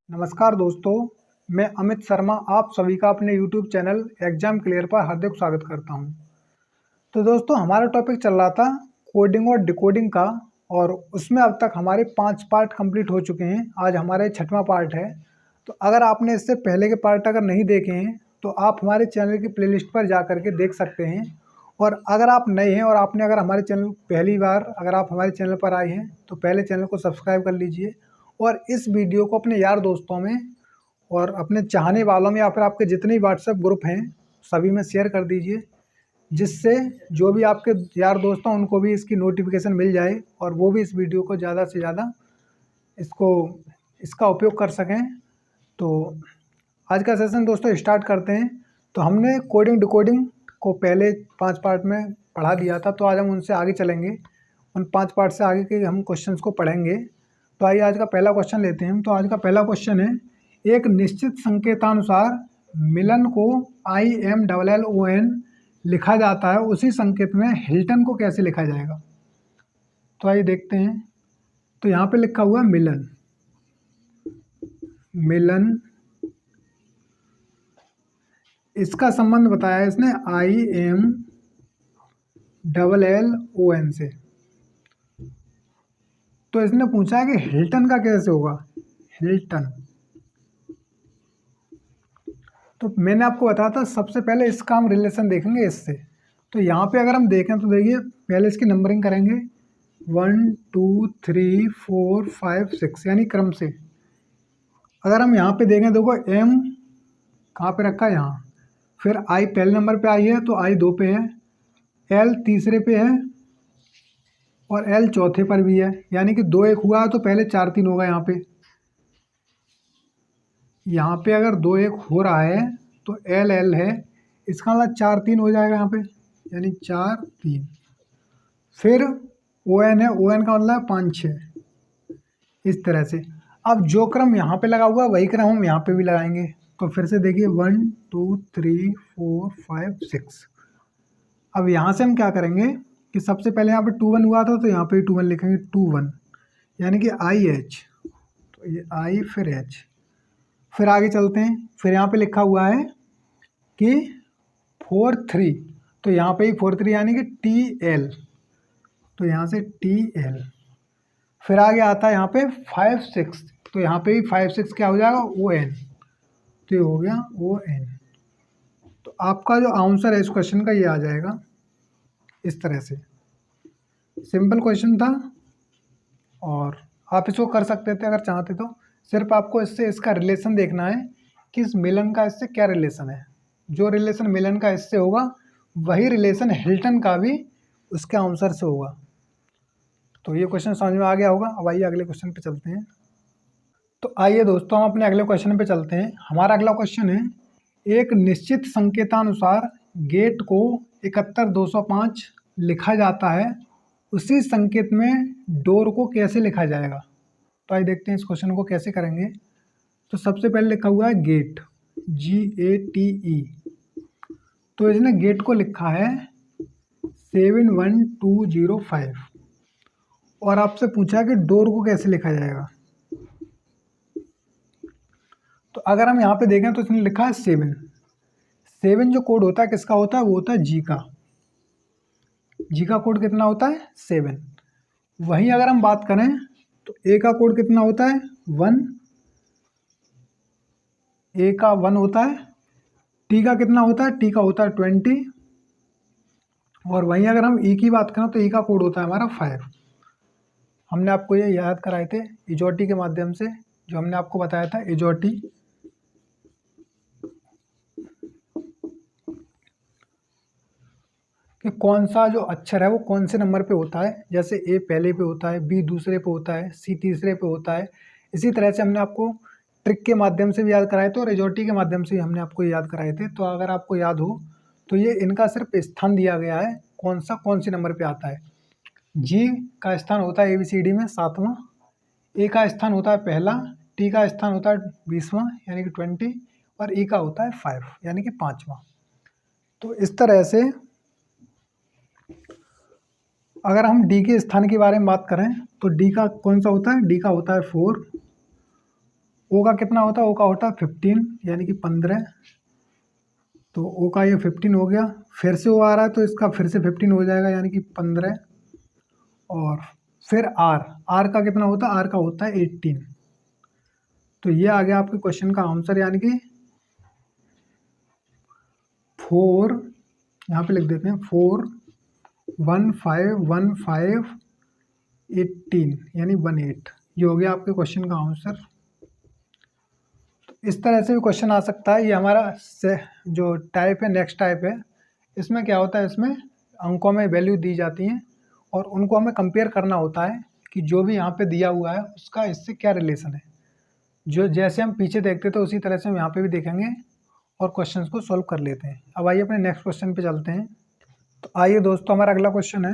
नमस्कार दोस्तों, मैं अमित शर्मा आप सभी का अपने YouTube चैनल एग्जाम क्लियर पर हार्दिक स्वागत करता हूं। तो दोस्तों, हमारा टॉपिक चल रहा था कोडिंग और डिकोडिंग का, और उसमें अब तक हमारे 5 पार्ट कंप्लीट हो चुके हैं। आज हमारा 6वां पार्ट है। तो अगर आपने इससे पहले के पार्ट अगर नहीं देखे हैं तो आप हमारे चैनल की प्लेलिस्ट पर जा करके देख सकते हैं। और अगर आप नए हैं और आपने अगर हमारे चैनल पहली बार अगर आप हमारे चैनल पर आए हैं तो पहले चैनल को सब्सक्राइब कर लीजिए और इस वीडियो को अपने यार दोस्तों में और अपने चाहने वालों में या फिर आपके जितने भी व्हाट्सएप ग्रुप हैं सभी में शेयर कर दीजिए, जिससे जो भी आपके यार दोस्त हैं उनको भी इसकी नोटिफिकेशन मिल जाए और वो भी इस वीडियो को ज़्यादा से ज़्यादा इसका उपयोग कर सकें। तो आज का सेशन दोस्तों स्टार्ट करते हैं। तो हमने कोडिंग डिकोडिंग को पहले 5 पार्ट में पढ़ा दिया था, तो आज हम उनसे आगे चलेंगे। उन 5 पार्ट से आगे के हम क्वेश्चंस को पढ़ेंगे। तो आइए आज का पहला क्वेश्चन लेते हैं। तो आज का पहला क्वेश्चन है, एक निश्चित संकेतानुसार मिलन को IMLLON लिखा जाता है, उसी संकेत में हिल्टन को कैसे लिखा जाएगा। तो आइए देखते हैं। तो यहाँ पे लिखा हुआ है मिलन, मिलन इसका संबंध बताया है इसने IMLLON से। तो इसने पूछा है कि हिल्टन का कैसे होगा, हिल्टन। तो मैंने आपको बताया था सबसे पहले इसका हम रिलेशन देखेंगे इससे। तो यहाँ पे अगर हम देखें तो देखिए पहले इसकी नंबरिंग करेंगे 1 2 3 4 5 6 यानी क्रम से। अगर हम यहाँ पे देखें देखो M कहाँ पे रखा है, यहाँ। फिर I पहले नंबर पे आई है तो I 2 पे है, L तीसरे पे है और L चौथे पर भी है। यानी कि 2 1 हुआ है तो पहले 4 3 होगा। यहाँ पे अगर 2 1 हो रहा है तो L L है, इसका मतलब 4 3 हो जाएगा यहाँ पे, यानी 4 3। फिर ON है, ON का मतलब 5 6, इस तरह से। अब जो क्रम यहाँ पे लगा हुआ है वही क्रम हम यहाँ पे भी लगाएंगे। तो फिर से देखिए 1 2 3 4 5 6। अब यहाँ से हम क्या करेंगे कि सबसे पहले यहाँ पे 2 1 हुआ था तो यहाँ पे 2 1 लिखेंगे, 2 1 यानी कि IH। तो ये I फिर H। फिर आगे चलते हैं। फिर यहाँ पे लिखा हुआ है कि 4 3, तो यहाँ पे ही 4 3 यानी कि TL। तो यहाँ से TL। फिर आगे आता है यहाँ पे 5 6, तो यहाँ पे भी 5 6 क्या हो जाएगा, ON। तो ये हो गया ON। तो आपका जो आंसर है इस क्वेश्चन का ये आ जाएगा इस तरह से। सिंपल क्वेश्चन था और आप इसको कर सकते थे अगर चाहते तो। सिर्फ आपको इससे इसका रिलेशन देखना है कि इस मिलन का इससे क्या रिलेशन है। जो रिलेशन मिलन का इससे होगा वही रिलेशन हिल्टन का भी उसके आंसर से होगा। तो ये क्वेश्चन समझ में आ गया होगा। अब आइए अगले क्वेश्चन पे चलते हैं। तो आइए दोस्तों हम अपने अगले क्वेश्चन पे चलते हैं। हमारा अगला क्वेश्चन है, एक निश्चित संकेतानुसार गेट को 71 205 लिखा जाता है, उसी संकेत में डोर को कैसे लिखा जाएगा। तो आइए देखते हैं इस क्वेश्चन को कैसे करेंगे। तो सबसे पहले लिखा हुआ है गेट, GATE। तो इसने गेट को लिखा है 71205 और आपसे पूछा कि डोर को कैसे लिखा जाएगा। तो अगर हम यहाँ पे देखें तो इसने लिखा है 7। 7 जो कोड होता है किसका होता है, वो होता है G का। G का कोड कितना होता है, 7। वहीं अगर हम बात करें तो A का कोड कितना होता है, 1। A का 1 होता है। T का कितना होता है, T का होता है 20। और वहीं अगर हम E की बात करें तो E का कोड होता है हमारा 5। हमने आपको ये याद कराए थे इजोटी के माध्यम से, जो हमने आपको बताया था इजोटी। कि कौन सा जो अक्षर है वो कौन से नंबर पे होता है। जैसे A पहले पे होता है, B दूसरे पे होता है, C तीसरे पे होता है। इसी तरह से हमने आपको ट्रिक के माध्यम से भी याद कराए थे और एजोटी के माध्यम से हमने आपको याद कराए थे। तो अगर आपको याद हो तो ये इनका सिर्फ स्थान दिया गया है, कौन सी नंबर पे आता है। G का स्थान होता है ABCD में 7वां, A का स्थान होता है पहला, T का स्थान होता है 20वां यानी कि 20, और E का होता है 5 यानी कि 5वां। तो इस तरह से अगर हम D के स्थान के बारे में बात करें तो D का कौन सा होता है, D का होता है 4, ओ का कितना होता है, ओ का होता है 15 यानी कि 15, तो ओ का ये 15 हो गया। फिर से ओ आ रहा है तो इसका फिर से 15 हो जाएगा यानी कि 15। और फिर आर, आर का कितना होता है, आर का होता है 18। तो ये आ गया आपके क्वेश्चन का आंसर यानी कि 4, यहाँ पे लिख देते हैं 4 1 5 1 5 18 यानी 18। ये हो गया आपके क्वेश्चन का आंसर। इस तरह से भी क्वेश्चन आ सकता है। ये हमारा जो टाइप है, नेक्स्ट टाइप है, इसमें क्या होता है, इसमें अंकों में वैल्यू दी जाती हैं और उनको हमें कंपेयर करना होता है कि जो भी यहाँ पे दिया हुआ है उसका इससे क्या रिलेशन है। जो जैसे हम पीछे देखते थे उसी तरह से हम यहाँ पे भी देखेंगे और क्वेश्चंस को सॉल्व कर लेते हैं। अब आइए अपने नेक्स्ट क्वेश्चन पे चलते हैं। तो आइए दोस्तों, हमारा अगला क्वेश्चन है,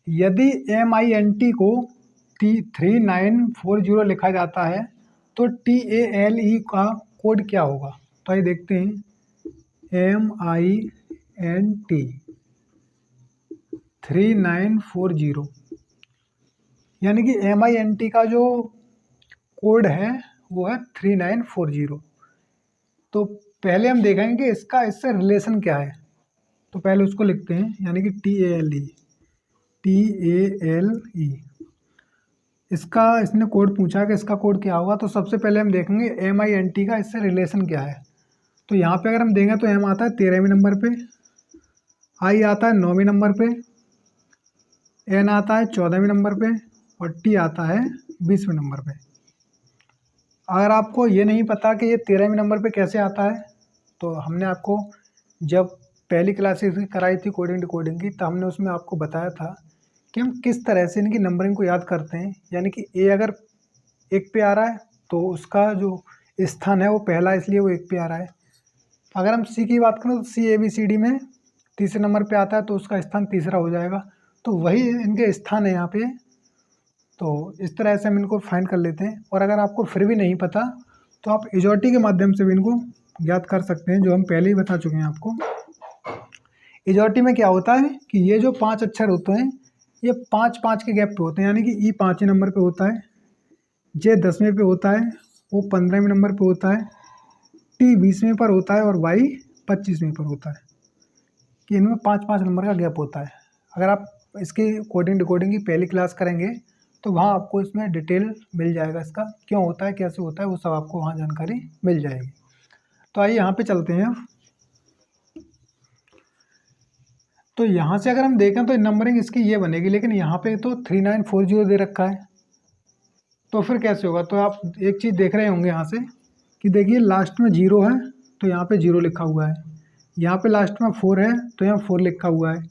यदि MINT को 3940 लिखा जाता है तो TALE का कोड क्या होगा। तो आइए देखते हैं, MINT 3940 यानी कि MINT का जो कोड है वो है 3940। तो पहले हम देखेंगे कि इसका इससे रिलेशन क्या है। तो पहले उसको लिखते हैं यानी कि TALE इसका इसने कोड पूछा कि इसका कोड क्या होगा। तो सबसे पहले हम देखेंगे MINT का इससे रिलेशन क्या है। तो यहाँ पे अगर हम देंगे तो M आता है 13वें नंबर पे, I आता है 9वें नंबर पे, N आता है 14वें नंबर पे और T आता है 20वें नंबर पे। अगर आपको ये नहीं पता कि ये 13वें नंबर पे कैसे आता है, तो हमने आपको जब पहली क्लासेस कराई थी कोडिंग डिकोडिंग की, तो हमने उसमें आपको बताया था कि हम किस तरह से इनकी नंबरिंग को याद करते हैं। यानी कि ए अगर 1 पे आ रहा है तो उसका जो स्थान है वो पहला, इसलिए वो 1 पे आ रहा है। अगर हम सी की बात करें तो सी ABCD में तीसरे नंबर पे आता है तो उसका स्थान तीसरा हो जाएगा। तो वही इनके स्थान है यहाँ पे। तो इस तरह से हम इनको फाइंड कर लेते हैं। और अगर आपको फिर भी नहीं पता तो आप इजोटी के माध्यम से भी इनको याद कर सकते हैं, जो हम पहले ही बता चुके हैं आपको। इजोटी में क्या होता है कि ये जो 5 अक्षर होते हैं ये 5-5 के गैप पे होते हैं। यानी कि ई 5वें नंबर पे होता है, जे 10वें पे होता है, वो 15वें नंबर पे होता है, टी 20वें पर होता है और वाई 25वें पर होता है। कि इनमें 5-5 नंबर का गैप होता है। अगर आप इसकी कोडिंग डिकोडिंग की पहली क्लास करेंगे तो वहाँ आपको इसमें डिटेल मिल जाएगा, इसका क्यों होता है, कैसे होता है, वो सब आपको वहाँ जानकारी मिल जाएगी। तो आइए यहाँ पे चलते हैं। तो यहाँ से अगर हम देखें तो नंबरिंग इसकी ये बनेगी, लेकिन यहाँ पे तो 3940 दे रखा है, तो फिर कैसे होगा। तो आप एक चीज़ देख रहे होंगे यहाँ से कि देखिए लास्ट में 0 है तो यहाँ पे 0 लिखा हुआ है, यहाँ पे लास्ट में 4 है तो यहाँ 4 लिखा हुआ है,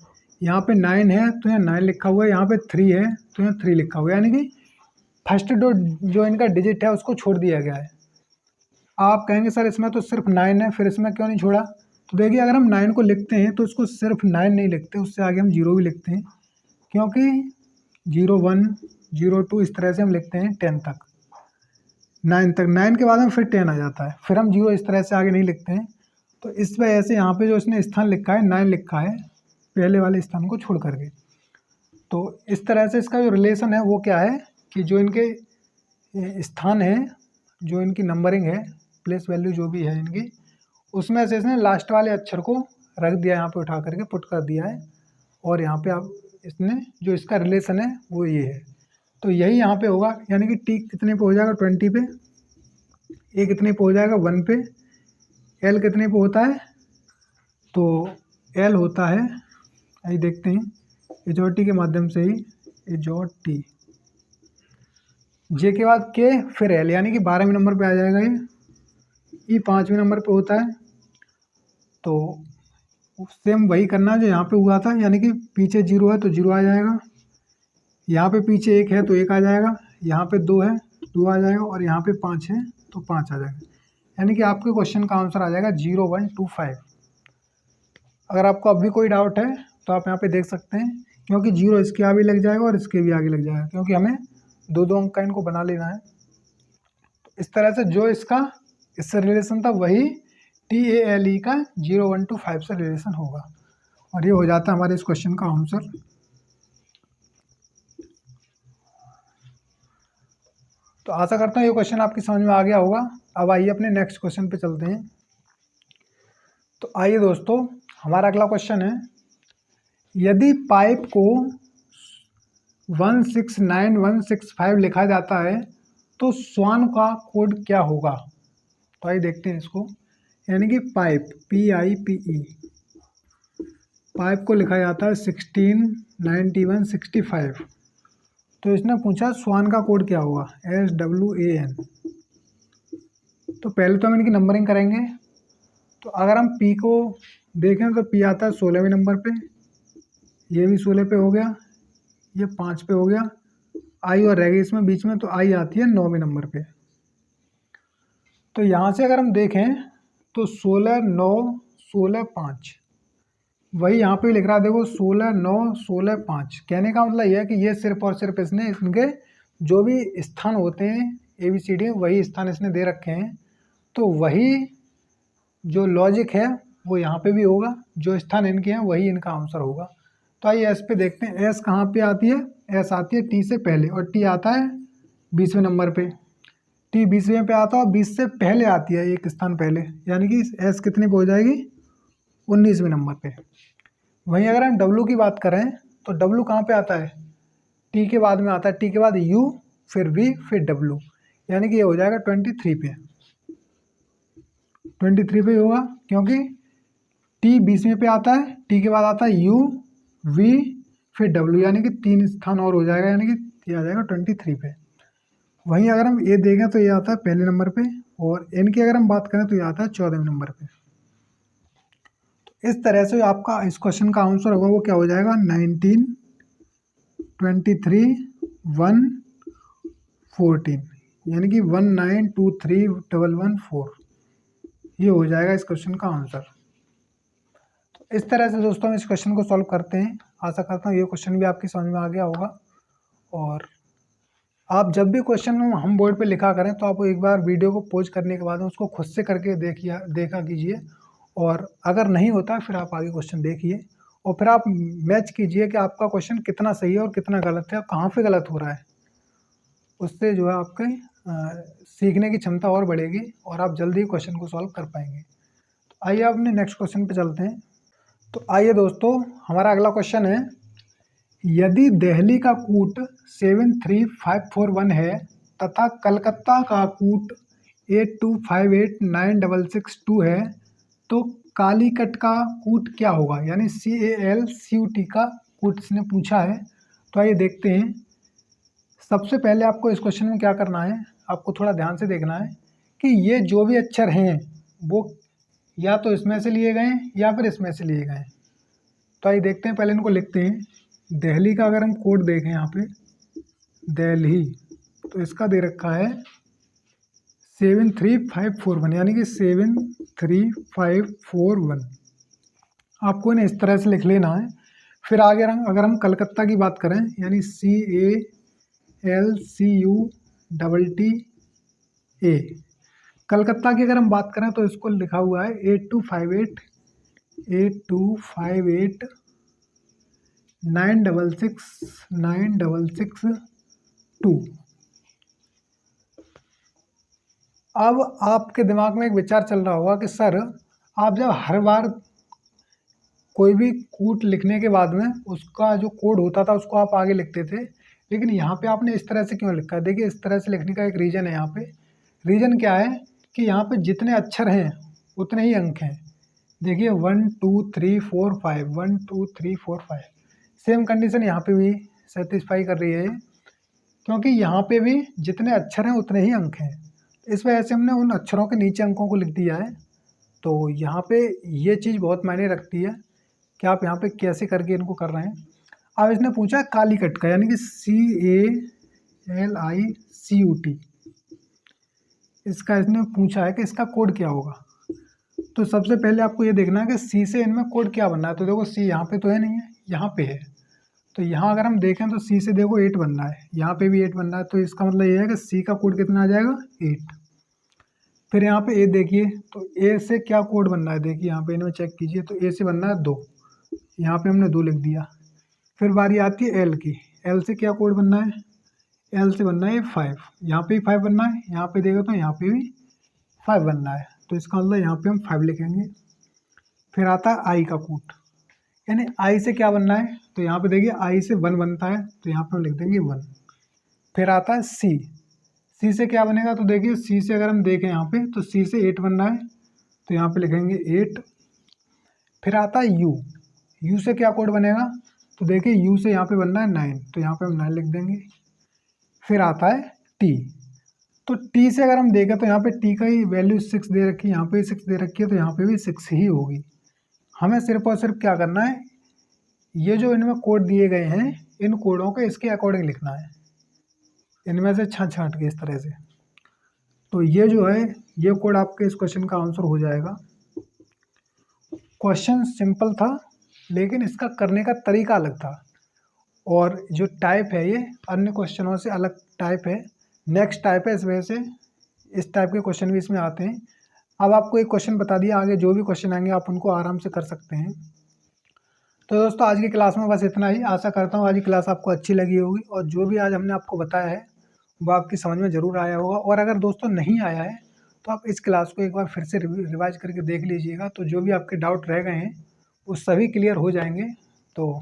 यहाँ पे 9 है तो यहाँ 9 लिखा हुआ है, यहाँ पे 3 है तो यहाँ 3 लिखा हुआ है। यानी कि फर्स्ट जो इनका डिजिट है उसको छोड़ दिया गया है। आप कहेंगे सर इसमें तो सिर्फ 9 है, फिर इसमें क्यों नहीं छोड़ा। तो देखिए अगर हम 9 को लिखते हैं तो उसको सिर्फ 9 नहीं लिखते, उससे आगे हम 0 भी लिखते हैं, क्योंकि 0 1 0 2 इस तरह से हम लिखते हैं 10 तक, 9 तक। 9 के बाद में फिर 10 आ जाता है, फिर हम 0 इस तरह से आगे नहीं लिखते हैं। तो इस वजह से यहाँ पे जो इसने स्थान लिखा है 9 लिखा है, पहले वाले स्थान को छोड़ करके। तो इस तरह से इसका जो रिलेशन है वो क्या है कि जो इनके स्थान है, जो इनकी नंबरिंग है, प्लेस वैल्यू जो भी है इनकी, उसमें से इसने लास्ट वाले अक्षर को रख दिया, यहाँ पे उठा करके पुट कर दिया है। और यहाँ पे आप इसने जो इसका रिलेशन है वो ये है। तो यही यहाँ पे होगा, यानी कि टी कितने पे हो जाएगा 20 पे, ए कितने पे हो जाएगा 1 पे, एल कितने पे होता है, तो एल होता है, आइए देखते हैं इजोटी के माध्यम से ही, इजोटी जे के बाद के फिर एल, यानी कि 12वें नंबर पे आ जाएगा ये, ई 5वें नंबर पे होता है। तो सेम वही करना है जो यहाँ पे हुआ था, यानी कि पीछे 0 है तो 0 आ जाएगा, यहाँ पे पीछे 1 है तो 1 आ जाएगा, यहाँ पे 2 है 2 आ जाएगा और यहाँ पे 5 है तो 5 आ जाएगा। यानी कि आपके क्वेश्चन का आंसर आ जाएगा 0 1 2 5। अगर आपको अब भी कोई डाउट है तो आप यहाँ पे देख सकते हैं, क्योंकि 0 इसके आगे लग जाएगा और इसके भी आगे लग जाएगा, क्योंकि हमें 2-2 अंक का इनको बना लेना है। तो इस तरह से जो इसका इससे रिलेशन था वही TALE का 0 1 2 5 से रिलेशन होगा। और ये हो जाता है हमारे इस क्वेश्चन का आंसर। तो आशा करता हूँ ये क्वेश्चन आपकी समझ में आ गया होगा। अब आइए अपने नेक्स्ट क्वेश्चन पे चलते हैं। तो आइए दोस्तों, हमारा अगला क्वेश्चन है, यदि पाइप को 169165 लिखा जाता है तो स्वान का कोड क्या होगा। तो आइए देखते हैं इसको। यानी कि पाइप PIPE पाइप को लिखा जाता है 169165। तो इसने पूछा स्वान का कोड क्या होगा, SWAN। तो पहले तो हम इनकी नंबरिंग करेंगे। तो अगर हम P को देखें तो P आता है 16वें नंबर पे, ये भी 16 पे हो गया, ये 5 पे हो गया, I और रह गई इसमें बीच में, तो I आती है 9वें नंबर पे। तो यहाँ से अगर हम देखें तो 16 9 16 5, वही यहाँ पे लिख रहा है देखो 16 9 16 5। कहने का मतलब यह है कि ये सिर्फ और सिर्फ इसने इनके जो भी स्थान होते हैं ABCD वही स्थान इसने दे रखे हैं। तो वही जो लॉजिक है वो यहाँ पे भी होगा, जो स्थान इनके हैं वही इनका आंसर होगा। तो आइए एस पे देखते हैं। एस कहाँ पे आती है, एस आती है टी से पहले और टी आता है 20वें नंबर पे। टी 20वें पे आता है और 20 से पहले आती है एक स्थान पहले, यानी कि एस कितने पे हो जाएगी, 19वें नंबर पे। वहीं अगर हम डब्लू की बात करें तो डब्लू कहाँ पे आता है, टी के बाद में आता है, टी के बाद यू फिर वी फिर डब्लू, यानी कि ये हो जाएगा 23 पे। 23 पे होगा क्योंकि टी 20वें पे आता है, टी के बाद आता है यू वी फिर डब्ल्यू, यानी कि 3 स्थान और हो जाएगा, यानी कि ये आ जाएगा 23 पे। वहीं अगर हम ये देखें तो ये आता है पहले नंबर पे, और एन की अगर हम बात करें तो ये आता है 14वें नंबर पे। तो इस तरह से आपका इस क्वेश्चन का आंसर होगा वो क्या हो जाएगा, 19 23 1 14, यानी कि 19231114, ये हो जाएगा इस क्वेश्चन का आंसर। तो इस तरह से दोस्तों हम इस क्वेश्चन को सॉल्व करते हैं। आशा करता हूँ ये क्वेश्चन भी आपकी समझ में आ गया होगा। और आप जब भी क्वेश्चन हम बोर्ड पे लिखा करें तो आप एक बार वीडियो को पॉज करने के बाद उसको खुद से करके देखा कीजिए, और अगर नहीं होता फिर आप आगे क्वेश्चन देखिए और फिर आप मैच कीजिए कि आपका क्वेश्चन कितना सही है और कितना गलत है और कहाँ पे गलत हो रहा है। उससे जो है आपके सीखने की क्षमता और बढ़ेगी और आप जल्दी क्वेश्चन को सॉल्व कर पाएंगे। तो आइए अपने नेक्स्ट क्वेश्चन पे चलते हैं। तो आइए दोस्तों, हमारा अगला क्वेश्चन है, यदि दिल्ली का कूट 73541 है तथा कलकत्ता का कूट 82589662 है तो कालीकट का कूट क्या होगा, यानी CALCUT का कूट इसने पूछा है। तो आइए देखते हैं। सबसे पहले आपको इस क्वेश्चन में क्या करना है, आपको थोड़ा ध्यान से देखना है कि ये जो भी अक्षर हैं वो या तो इसमें से लिए गए हैं या फिर इसमें से लिए गए हैं। तो आइए देखते हैं, पहले इनको लिखते हैं। दिल्ली का अगर हम कोड देखें यहाँ पे दिल्ली, तो इसका दे रखा है 73541, यानी कि 73541। आपको इन्हें इस तरह से लिख लेना है। फिर आगे अगर हम कलकत्ता की बात करें, यानी CALCUTA, कलकत्ता की अगर हम बात करें तो इसको लिखा हुआ है 8258 9662। अब आपके दिमाग में एक विचार चल रहा होगा कि सर आप जब हर बार कोई भी कूट लिखने के बाद में उसका जो कोड होता था उसको आप आगे लिखते थे, लेकिन यहाँ पे आपने इस तरह से क्यों लिखा है। देखिए इस तरह से लिखने का एक रीज़न है। यहाँ पे रीज़न क्या है कि यहाँ पे जितने अक्षर हैं उतने ही अंक हैं। देखिए 1 2 3 4 5, 1 2 3 4 5, सेम कंडीशन यहाँ पे भी सेटिस्फाई कर रही है, क्योंकि यहाँ पे भी जितने अक्षर हैं उतने ही अंक हैं। इस वजह से हमने उन अक्षरों के नीचे अंकों को लिख दिया है। तो यहाँ पे ये चीज़ बहुत मायने रखती है कि आप यहाँ पे कैसे करके इनको कर रहे हैं। अब इसने पूछा कालीकट का, यानी कि CALICUT, इसका इसने पूछा है कि इसका कोड क्या होगा। तो सबसे पहले आपको ये देखना है कि सी से इनमें कोड क्या बनना है। तो देखो सी यहाँ पे तो है नहीं है, यहाँ पे है। तो यहाँ अगर हम देखें तो सी से देखो 8 बनना है, यहाँ पे भी 8 बनना है। तो इसका मतलब ये है कि सी का कोड कितना आ जाएगा, 8। फिर यहाँ पे ए देखिए, तो ए से क्या कोड बनना है, देखिए यहाँ पे इनमें चेक कीजिए, तो ए से बनना है 2, यहाँ पे हमने 2 लिख दिया। फिर बारी आती है एल की, एल से क्या कोड बनना है, एल से बनना है 5, यहाँ पे भी 5 बनना है, यहाँ पे देखो तो यहाँ पे भी 5 बनना है, तो इसका मतलब यहाँ पे हम 5 लिखेंगे। फिर आता है आई का कूट, यानी आई से क्या बनना है, तो यहाँ पे देखिए आई से 1 बनता है, तो यहाँ पे हम लिख देंगे 1। फिर आता है सी, सी से क्या बनेगा, तो देखिए सी से अगर हम देखें यहाँ पे तो सी से 8 बनना है, तो यहाँ पे लिखेंगे 8। फिर आता है यू, यू से क्या कोड बनेगा, तो देखिए यू से यहाँ पे बनना है 9, तो यहाँ पे हम 9 लिख देंगे। फिर आता है टी, तो टी से अगर हम देखें तो यहाँ पे टी का ही वैल्यू 6 दे रखी है, यहाँ पे भी 6 दे रखी है, तो यहाँ पे भी 6 ही होगी। हमें सिर्फ और सिर्फ क्या करना है, ये जो इनमें कोड दिए गए हैं इन कोडों को इसके अकॉर्डिंग लिखना है, इनमें से छाँट के इस तरह से। तो ये जो है ये कोड आपके इस क्वेश्चन का आंसर हो जाएगा। क्वेश्चन सिंपल था लेकिन इसका करने का तरीका अलग था, और जो टाइप है ये अन्य क्वेश्चनों से अलग टाइप है, नेक्स्ट टाइप है, इस वजह से इस टाइप के क्वेश्चन भी इसमें आते हैं। अब आपको एक क्वेश्चन बता दिया, आगे जो भी क्वेश्चन आएंगे आप उनको आराम से कर सकते हैं। तो दोस्तों आज की क्लास में बस इतना ही। आशा करता हूँ आज की क्लास आपको अच्छी लगी होगी, और जो भी आज हमने आपको बताया है वो आपकी समझ में ज़रूर आया होगा। और अगर दोस्तों नहीं आया है तो आप इस क्लास को एक बार फिर से रिवाइज करके देख लीजिएगा, तो जो भी आपके डाउट रह गए हैं वो सभी क्लियर हो जाएंगे। तो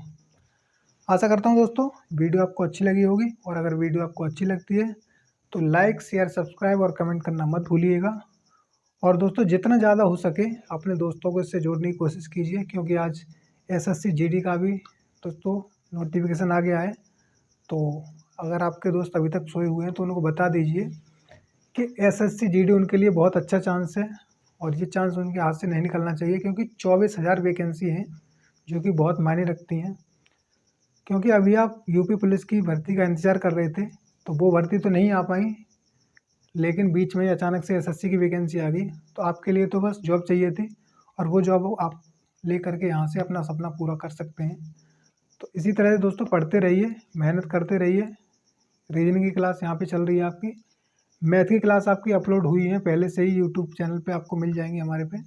आशा करता हूँ दोस्तों वीडियो आपको अच्छी लगी होगी, और अगर वीडियो आपको अच्छी लगती है तो लाइक शेयर सब्सक्राइब और कमेंट करना मत भूलिएगा। और दोस्तों जितना ज़्यादा हो सके अपने दोस्तों को इससे जोड़ने की कोशिश कीजिए, क्योंकि आज एसएससी जीडी का भी दोस्तों नोटिफिकेशन आ गया है। तो अगर आपके दोस्त अभी तक सोए हुए हैं तो उनको बता दीजिए कि एसएससी जीडी उनके लिए बहुत अच्छा चांस है, और ये चांस उनके हाथ से नहीं निकलना चाहिए, क्योंकि 24,000 वैकेंसी हैं जो कि बहुत मायने रखती हैं। क्योंकि अभी आप यूपी पुलिस की भर्ती का इंतज़ार कर रहे थे, तो वो भर्ती तो नहीं आ पाई, लेकिन बीच में अचानक से एसएससी की वैकेंसी आ गई, तो आपके लिए तो बस जॉब चाहिए थी, और वो जॉब आप ले करके यहाँ से अपना सपना पूरा कर सकते हैं। तो इसी तरह से दोस्तों पढ़ते रहिए, मेहनत करते रहिए। रीजनिंग की क्लास यहाँ पे चल रही है आपकी, मैथ की क्लास आपकी अपलोड हुई है पहले से ही, यूट्यूब चैनल पे आपको मिल जाएंगी हमारे पे।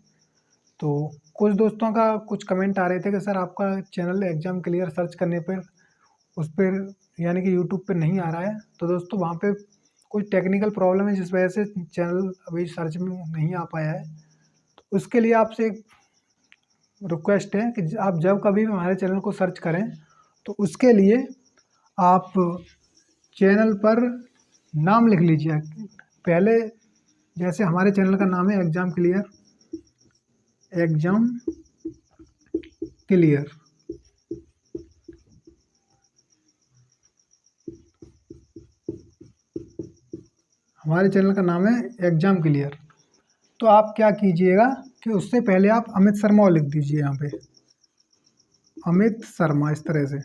तो कुछ दोस्तों का कुछ कमेंट आ रहे थे कि सर आपका चैनल एग्ज़ाम क्लियर सर्च करने पर उस पर यानी कि यूट्यूब पर नहीं आ रहा है। तो दोस्तों वहाँ पर कुछ टेक्निकल प्रॉब्लम है जिस वजह से चैनल अभी सर्च में नहीं आ पाया है। तो उसके लिए आपसे एक रिक्वेस्ट है कि आप जब कभी भी हमारे चैनल को सर्च करें तो उसके लिए आप चैनल पर नाम लिख लीजिए। पहले जैसे हमारे चैनल का नाम है एग्ज़ाम क्लियर, एग्ज़ाम क्लियर। हमारे चैनल का नाम है एग्ज़ाम क्लियर। तो आप क्या कीजिएगा कि उससे पहले आप अमित शर्मा लिख दीजिए, यहाँ पे अमित शर्मा इस तरह से।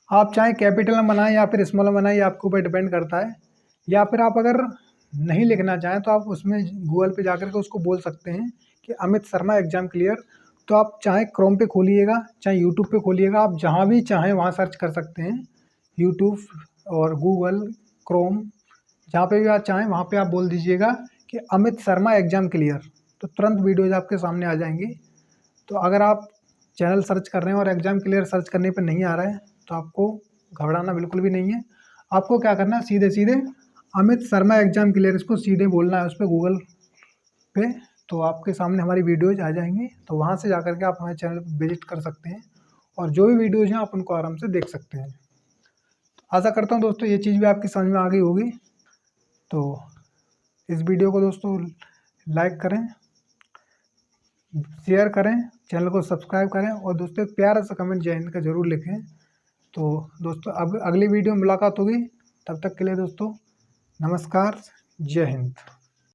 आप चाहे कैपिटल में बनाएं या फिर स्मॉल में बनाएं, ये आपके ऊपर डिपेंड करता है। या फिर आप अगर नहीं लिखना चाहें तो आप उसमें गूगल पे जाकर के उसको बोल सकते हैं कि अमित शर्मा एग्ज़ाम क्लियर। तो आप चाहे क्रोम पे खोलिएगा चाहे यूट्यूब पे खोलिएगा, आप जहाँ भी चाहें वहाँ सर्च कर सकते हैं। यूट्यूब और गूगल, क्रोम, जहाँ पे भी आप चाहें वहाँ पे आप बोल दीजिएगा कि अमित शर्मा एग्ज़ाम क्लियर, तो तुरंत वीडियोज़ आपके सामने आ जाएंगी। तो अगर आप चैनल सर्च कर रहे हैं और एग्ज़ाम क्लियर सर्च करने पे नहीं आ रहा है तो आपको घबराना बिल्कुल भी नहीं है। आपको क्या करना है, सीधे सीधे अमित शर्मा एग्ज़ाम क्लियर इसको सीधे बोलना है उस पर गूगल पे, तो आपके सामने हमारी वीडियोज़ आ जाएंगी। तो वहाँ से जाकर के आप हमारे चैनल पर विजिट कर सकते हैं, और जो भी वीडियोज़ हैं आप उनको आराम से देख सकते हैं। आशा करता हूँ दोस्तों ये चीज़ भी आपकी समझ में आ गई होगी। तो इस वीडियो को दोस्तों लाइक करें, शेयर करें, चैनल को सब्सक्राइब करें, और दोस्तों एक प्यारा सा कमेंट जय हिंद का ज़रूर लिखें। तो दोस्तों अब अगली वीडियो में मुलाकात होगी, तब तक के लिए दोस्तों नमस्कार, जय हिंद।